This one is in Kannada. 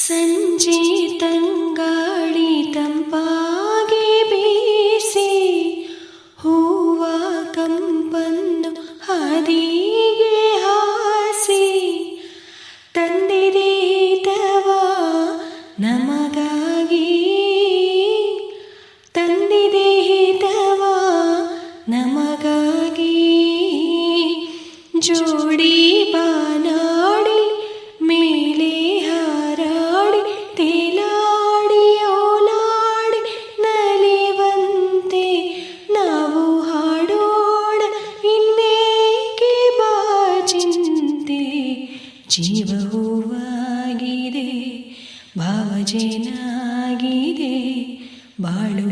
ಸಂಜೆ ತಂಗಾಳಿ ತಂಪಾಗಿ ಬೀಸಿ ಹೂವ ಕಂಪನ್ನು ಹಾದಿಗೆ ಹಾಸಿ ತಂದಿದೆ ತವಾ ನಮಗಾಗಿ ತಂದಿದೆ ತವಾ ನಮಗಾಗಿ ಜೋಡಿ ಬಾನಾಡಿ ಮೇಲೆ ಹಾರಾಡಿ ತೇಲಾಡಿ ಓಲಾಡಿ ನಲಿವಂತೆ ನಾವು ಹಾಡೋಣ ಇನ್ನೇಕೆ ಬಾಚಿಂತೆ ಜೀವ ಹೂವಾಗಿದೆ ಭಾವಜೇನಾಗಿದೆ ಬಾಳು